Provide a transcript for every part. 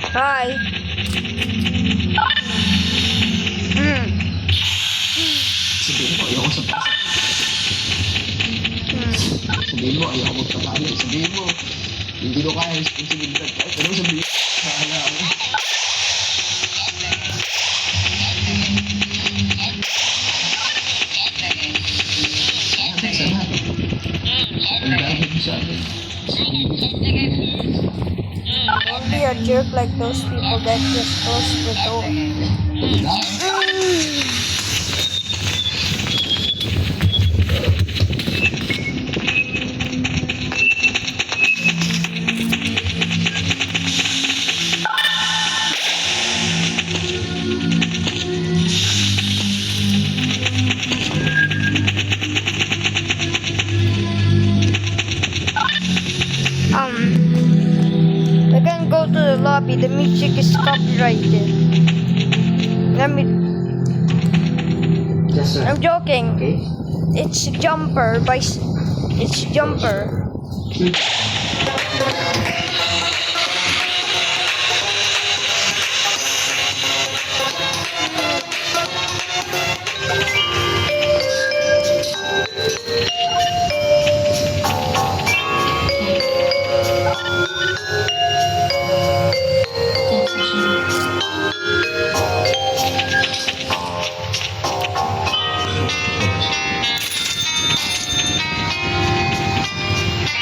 Hi. Sabihin mo, ayoko sa pasok. Sabihin mo, ayoko magpapalo. Sabihin mo, hindi ko kaya responsibilidad. Kahit ano sabihin mo, kaya ako. Sana. Ang dami mo sa akin. Don't be a jerk like those people that just close the door. We can go to the lobby. The music is copyrighted. Let me. Yes, sir. I'm joking. Okay? It's Jumper by. It's Jumper.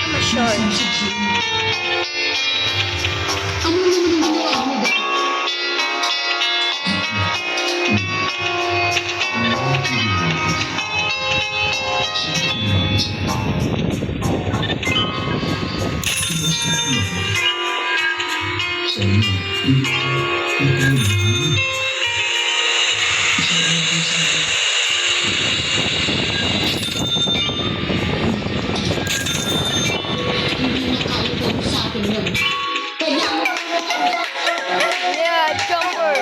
I'm a short. Ano naman ang ginawa mo? Hindi nakaupo sa akin yun. Kailangan Yeah, Jumper.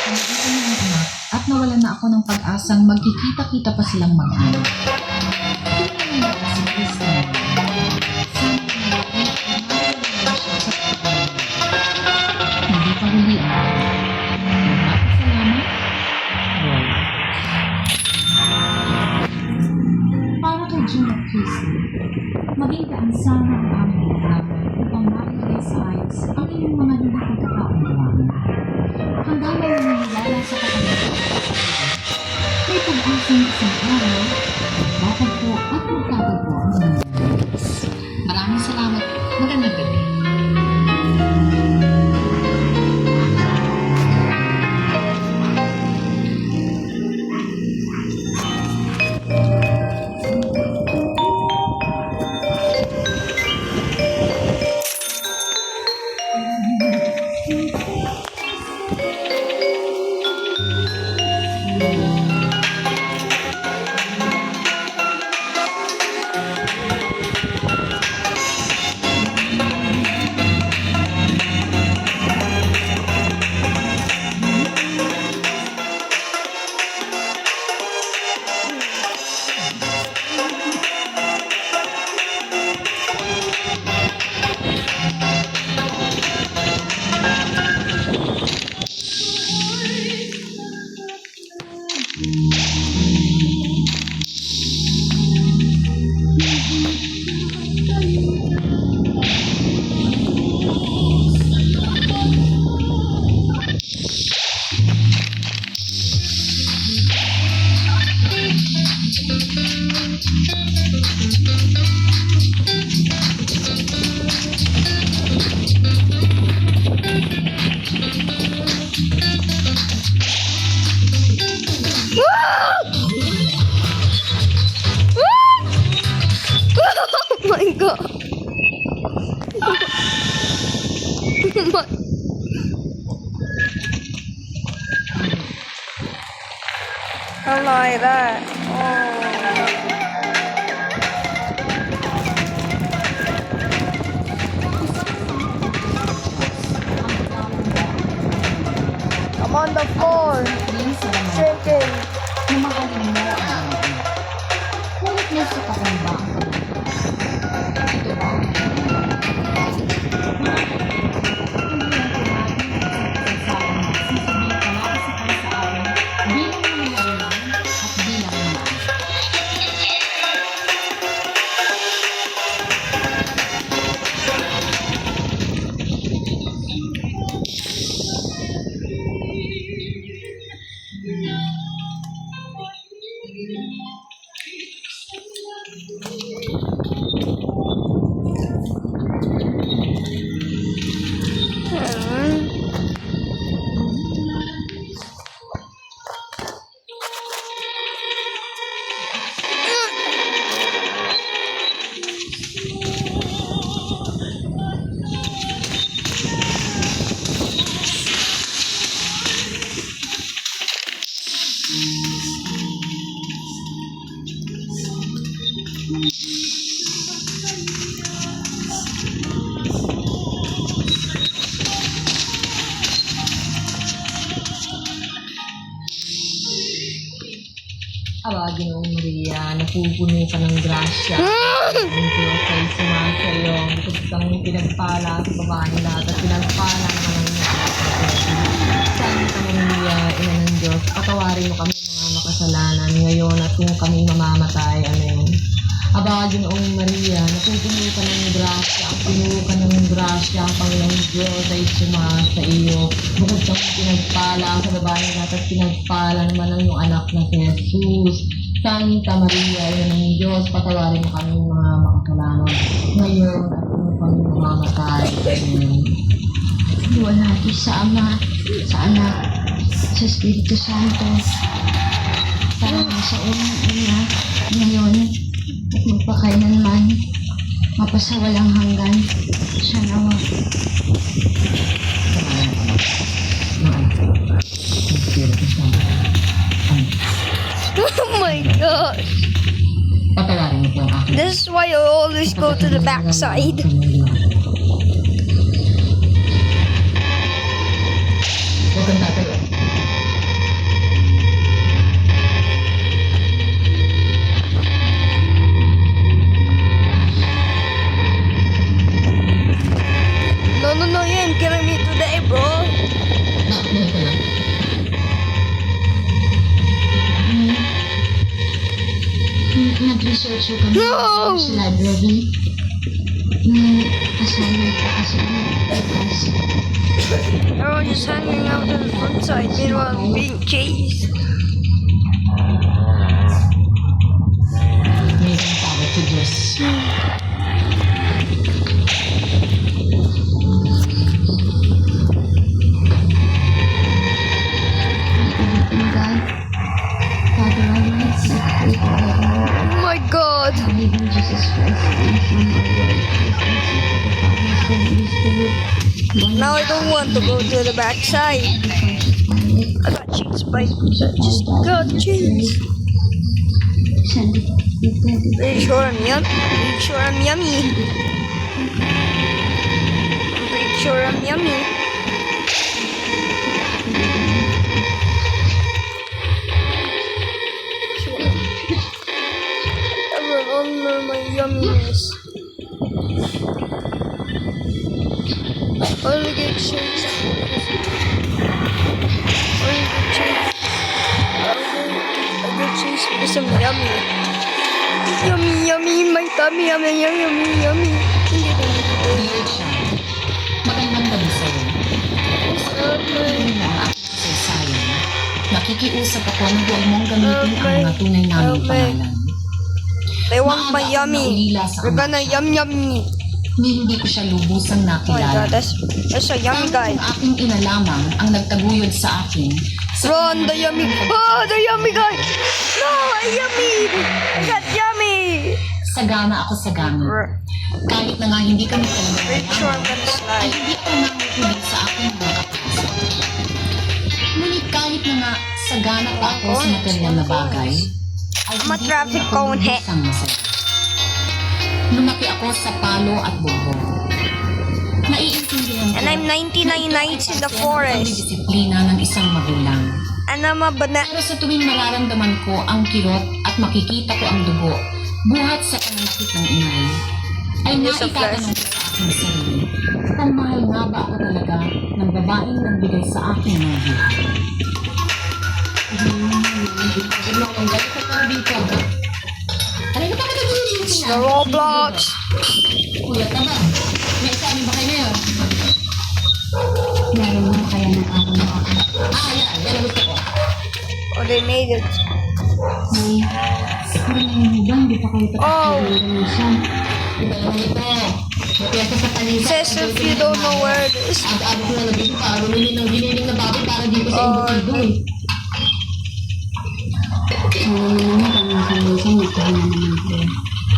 Pinagitan niya ang anak at nawalan na ako ng pag-asang magkikita-kita pa silang mag-anak. Tingnan mo na si Kristen. Sana malaki at mawala siya sa pagkakas. Hindi pa huli ang nagpapasalamat. Roy. Para kay June at Kristen, maging daan sana ang aming programa upang mailagay sa ayos ang inyong mga hindi pagkakaunawaan. Hanggang may nangyayala sa kapatid. May pag-asang isang araw, magtatagpo at magtatagpo ang mga nais. Maraming salamat. Magandang gabi. Oh my god. I like that. Oh. I'm on the floor. Shaking. Mamahalin mo ang anak mo. Ngunit nasa kapan ba ang ito ba ang Aba, Ginoong Maria, napupuno ka ng grasya. Ang Diyos ay sumasayo. Bukod kang pinagpala sa babae lahat at pinagpala naman ang iyong Santa Maria, Ina ng Diyos, patawarin mo kami mga makasalanan ngayon at kung kami mamamatay. Amen. Aba, Ginoong Maria, napupuno ka ng grasya. Ang puno ka ng grasya, ang Panginoong Diyos ay sumasa iyo. Bukod kang pinagpala sa babae lahat at pinagpala naman ang iyong anak na si Jesus. Santa Maria, Ina ng Diyos, patawarin mo kami mga makasalanan ngayon at kung kami mamamatay. Amen. Iwan natin sa Ama, sa Anak, sa Espiritu Santo. Sana sa unang una, ngayon, at magpakailanman, mapasawalang hanggan. Siya nawa. Oh my gosh. Patawarin mo po ang aking. This is why I always go to the backside. Huwag kang tatayo. Search ko kami No! sa library. May assignment pa kasi bukas. Everyone just hanging out on the front side, meanwhile being chased. May isang tawag sa Diyos. In God, Father Almighty, I pray for everyone. Oh my god! Believe in Jesus Christ, the Son of our Lord, Jesus Christ, the Holy Spirit. One Now I don't want to go to the backside. I got chased by. Just got chased. Send it. Pretty sure I'm yummy. Pretty sure I'm yummy. I'm pretty sure I'm yummy. Everyone honor my yumminess. I'll get chased. I'll get chased because I'm yummy. Yummy, yummy, my tummy, yummy, yummy, yummy, yummy. Dear child, magandang gabi sa'yo. Ngayon na ang aking kasaysayan. Nakikiusap ako na huwag mong gamitin ang mga tunay naming pangalan. They want my yummy. We're gonna yum yum me. Ni hindi ko siya lubusang Oh my god, nakilala. that's a yummy guy. Ang aking ina lamang ang nagtaguyod sa akin. Run, the yummy. Oh, the yummy guy. No, yummy. I got yummy. Sagana ako sa gamit. Kahit na nga hindi kami talaga Pretty sure I'm mayaman, gonna ay slide. hindi ako nanguhuli sa aking mga kapatid. Ngunit kahit na nga sagana pa ako sa material na bagay, ay I'm a hindi traffic ko cone hit. lubusang masaya. Lumaki ako sa palo at bubong. Naiintindihan ko And I'm 99 nights in the forest. disiplina ng isang magulang. And I'm a banana. Pero sa tuwing mararamdaman ko ang kirot at makikita ko ang dugo, buhat sa pananakit ng inay, ay Yes, of naitatanong ko sa aking sarili, kung mahal nga ba ako talaga ng babaeng nagbigay sa akin ng buhay? Ang galit ko pa dito. Ano ka pa It's the Roblox. Kuya ka ba? May examen ba kayo ngayon? Meron mo kaya nag-aaral na ako. Yan. Yan ang gusto ko. Oh, they made it. May, siguro na yung hubang, di pa kayo tapos Oh. ng organisasyon. Ito yung ito. Matiyasan sa panisa. Says if you don't know where it is. Ang ko na nabito para bumili ng giniling na baboy para dito sa Oh, individu eh. Ngayon naman, paminsan-minsan, nagkahinan naman ko.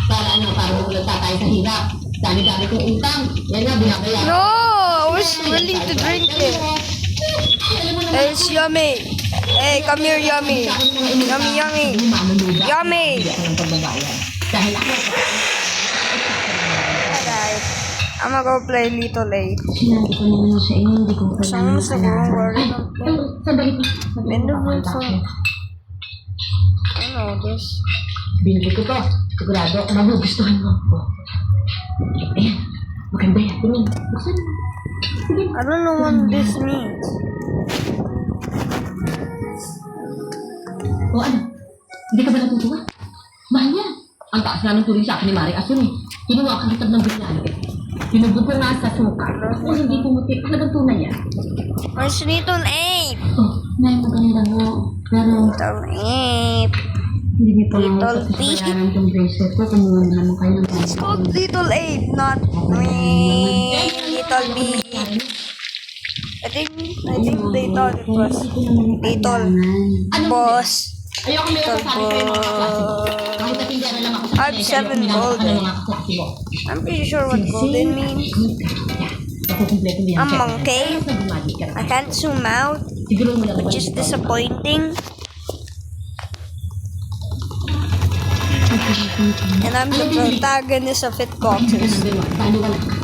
Para ano, para bumulata tayo sa hirap. Dami-dami kong utang. Yan na, binabayaran. No, I was willing to drink it. Hey, it's yummy. Hey, come here, yummy. Yummy, yummy. Yummy. Hindi ako ng pagbabayad. Dahil ako, Alright. I'm gonna go play Little 8. Sinabi ko naman sa inyo, hindi ko kailangan Saan sa mag-alala. word? sandali. Mandible phone. I know this. Binili ko to. Sigurado, magugustuhan mo ako. Ayan, maganda yan. Tingin, buksan mo. I don't know what this means. O ano? Hindi ka ba natutuwa? Mahal yan. Ang taas nga ng tuloy sa akin ni Mari Asun eh. Kinuha ang kitab ng ganyan. Pinubog ko nga sa suka. Kung hindi pumuti, talagang tunay yan. Where's Little 8? Oh, ngayon maganda mo. Pero, Little 8. hindi niyo pa lang Little ako B. bayaran tong bracelet ko. Kumuha na naman kayo ng It's called Little 8, not me. Little B. I think they thought it was Little Boss. Ayoko may Little kasabi kayo mga kaklase mo. Kahit Boss. na hindi na lang ako I have 7 golden. mga kaklase mo. I'm pretty sure what golden means. Nakukumpleto mo yan. A monkey? Kaya nagmamagi ka I na. can't zoom out, Siguro mo lang which is disappointing. And I'm the protagonist of It Coxes. Number 1, paano wala ka?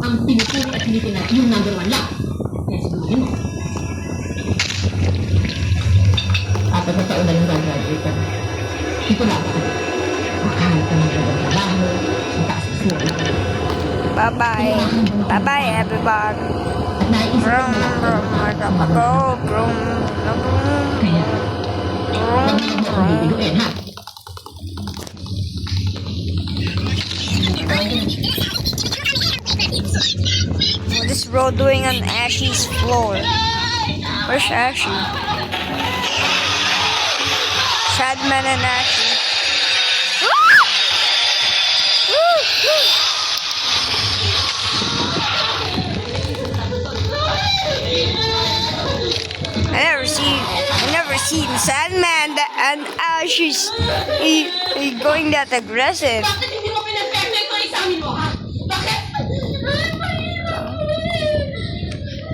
Ang pinupuri at hindi na yung number 1 lang. Kaya siguro mo. Apat na taon na yung gagraduate ka. Ito lang ka. Makahanap ka ng trabaho. Ang taas na school. Bye-bye. Bye-bye, everybody. At naiisip ko Brum, na brum, I gotta go. Brum, brum, kaya brum, nagmamahal mo brum. bibiguin ha. bro doing on Ashy's floor? Where's Ashy? Shadman and Ashy. I never seen Sandman and Ashy's he going that aggressive. Bakit hindi mo pinag-check ito ay sa amin mo, ha? Bakit?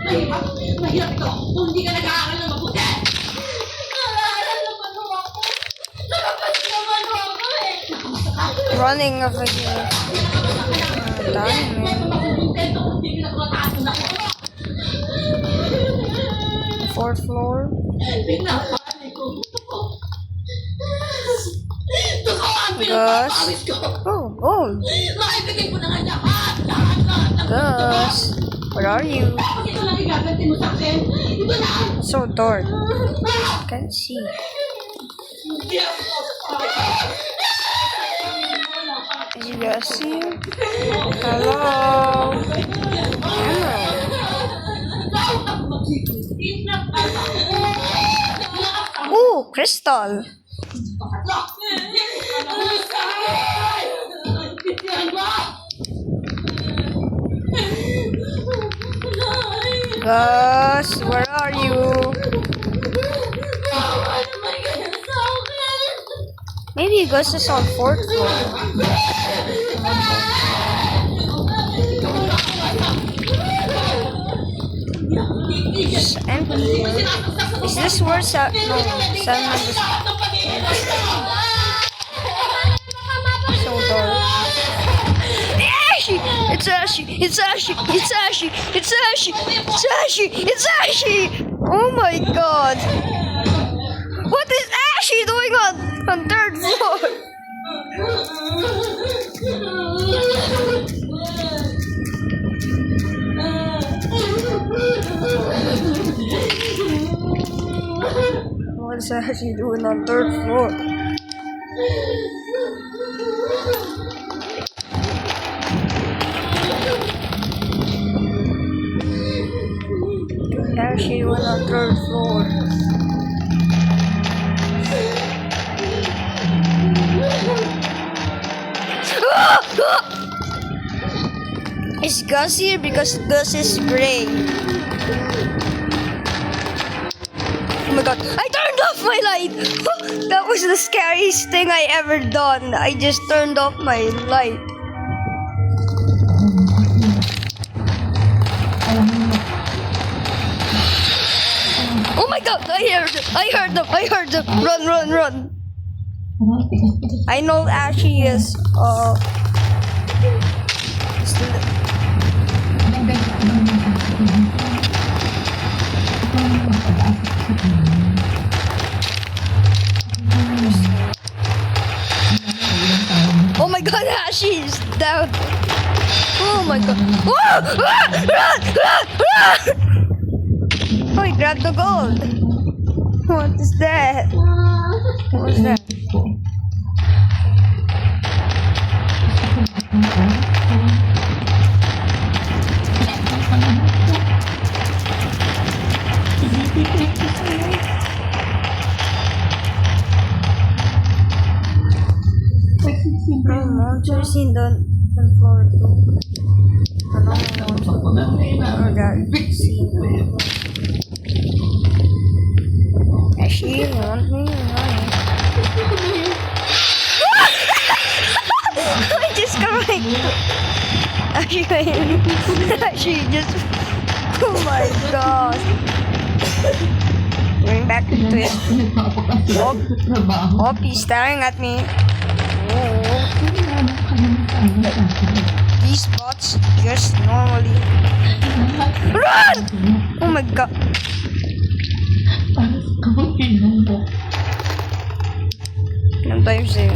Mahirap. Mahirap ito. Kung hindi ka nag-aaral ng mabuti. Nag-aaral naman ako. Nakapas naman ako eh. Running over here. Done, man. Makukontento kung hindi pinagmataas mo na ako. Fourth floor. Pinapali ko. Totoo ang Gus. pinapawis ko. Oh. Makibigay ko na nga lahat ng Gus. Where are you? Tapos ito lang igaganti mo sa akin. Ito lang. So dark. Can't see. Hindi ako. Is you guys see? Hello. Hello. Ooh, crystal. Gus, where are you? Maybe Gus is on fourth floor. It's empty. Is this where Sandman is? So dark. Ashy! It's Ashy! It's Ashy! It's Ashy! It's Ashy! It's Ashy! It's Ashy! Oh my god! What is Ashy doing on third floor? What is Ashy doing on third floor? Ashy doing on third floor. Is Gus here? Because Gus is gray. Oh my god, I turned off my light! That was the scariest thing I ever done. I just turned off my light. Oh my god, I heard them. Run. I know Ashy is, oh my god, Ashy is down. Oh my god. Run! Oh, he grabbed the gold. What is that? What was that? Monsters in the floor too. Actually, you want me? I just coming. Actually, just. Oh my god. Going back to it. Oh, he's staring at me. Oh. These bots just normally run! Oh my god. Ilang times eh.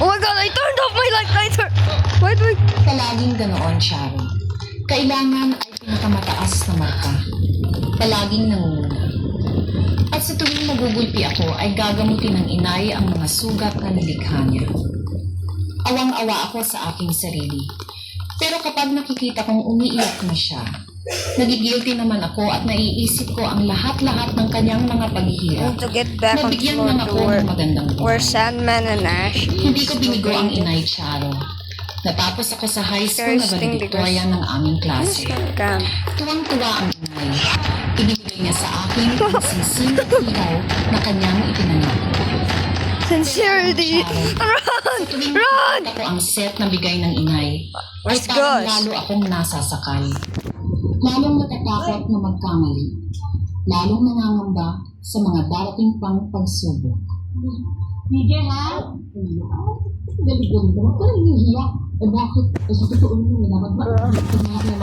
Oh my god, I turned off my light. Wait. Palaging ganoon, Shari. Kailangan ay pinakamataas na marka. Palaging nangunguna. At sa tuwing nagugulpi ako ay gagamutin ng inay ang mga sugat na nilikha niya. Awang-awa ako sa aking sarili. Pero kapag nakikita kong umiiyak na siya, nagigilty naman ako at naiisip ko ang lahat-lahat ng kanyang mga paghihirap. To get back on Nabigyan floor man to ako ng magandang where buhay. Sandman and Ash. Hindi ko binigo ang inay Charo. Natapos ako sa high school na Interesting valedictorian ng aming klase. Come. Tuwang-tuwa ang inay. Ibinigay niya sa akin ang singsing at ilaw na kanyang itinanim. Sincerity. Run! Run! Ako ang set na bigay ng inay. Ay Let's parang go. lalo akong nasasakal. Lalong natatakot na magkamali. Lalong nangangamba sa mga darating pang pagsubok. Sige ha? Galing-galing naman ka rin hihiyak. Eh bakit? Eh sa totoo nyo, dapat ba?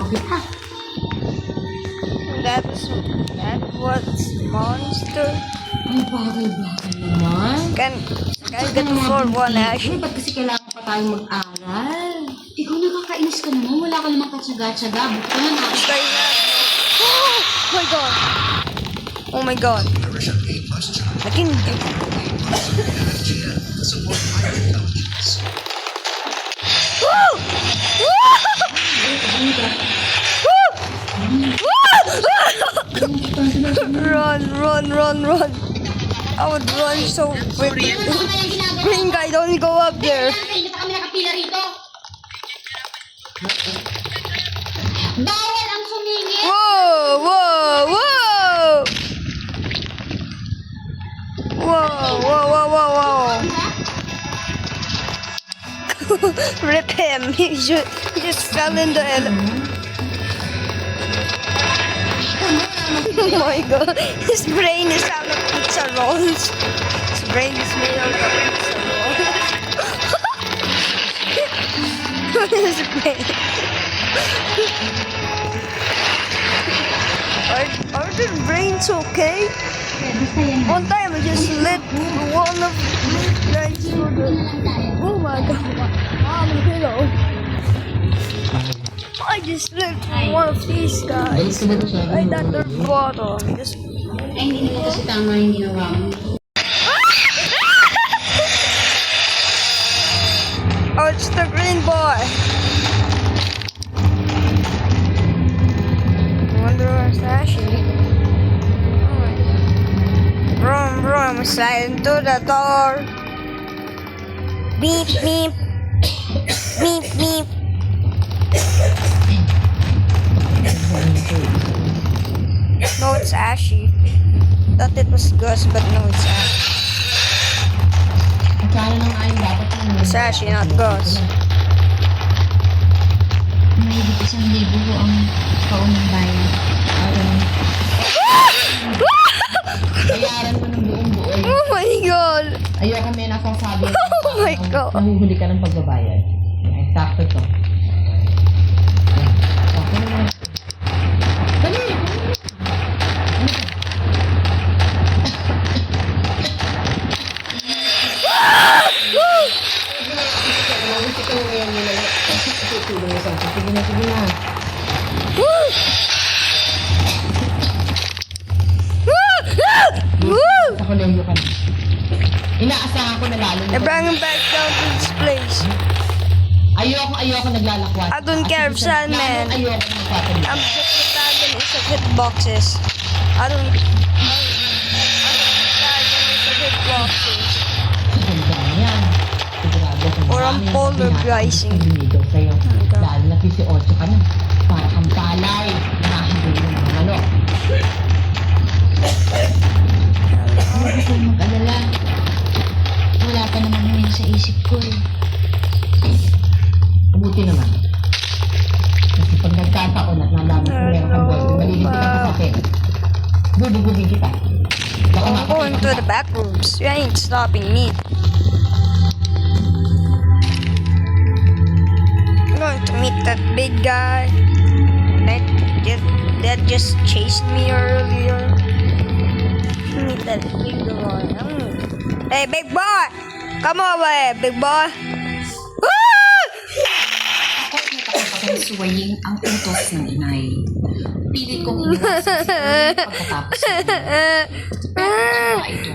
Bakit ha? That was monster. Ay bakit naman? Can get the floor one, Ash. Eh, ba't kasi kailangan pa tayong mag-aral? Ikaw nakakainis ka naman. Wala ka namang katsaga-tsaga. Buti ka na. Stay now. Oh my god. Oh my god. I can do. Woo! Run. I would run so quickly. Green guy, don't go up there. Hindi pa kami nakapila rito. Bawal ang sumingit. Whoa. Rip him. He just fell in the end. Oh my god. His brain is out of pizza rolls. His brain is made out of pizza rolls. His brain. Are the brains okay? One time I just lit one of these guys for the... Oh my god. Hello. I just lit one of these guys. I got their bottle. Just... Ay, hindi naman kasi tama yung ginawa mo. Oh, it's the green boy. I wonder where's Ashley. Vroom, slide into the door. Beep. No, it's Ashy. Thought it was Gus, but no, it's Ashy. Kaya nang ayun dapat yung... It's Ashy, not Gus. May 1,000 po ang paunang bayan. Bayaran mo ng buong-buo. Oh my god! Ayoko may nasasabi. Oh my god! Nahuhuli ka ng pagbabayad. Eksakto to. Sakto naman. Dali! Sige na. Ako lengyo ka na. Inaasahan ko na lalo. I bring him back down to this place. Ayoko naglalakwat. I don't care if Sandman. Ayoko nagpapalala. I'm just protagonist of hitboxes. I don't protagonist of hitboxes. Ganda na yan. Sigurado kung Or I'm marami ang polarizing. binigaw sa'yo. God. Lalo na 18 ka na. Para kang palay. Nahihigil ng mga manok. Huwag kang mag-alala. Wala pa naman yun sa isip ko eh. Mabuti naman. Kasi pag nagkataon at nalaman ko meron kang gold, malilinti ka sa akin. Bubugugin kita. Baka I'm going to the back rooms. You ain't stopping me. I'm going to meet that big guy that just chased me earlier. Meet that big boy. Hey, big boy! Come over here, big boy. Woo! suwayin ang utos ng inay. Pilit kong iwasan si Uli pagkatapos ng pero ginawa ito.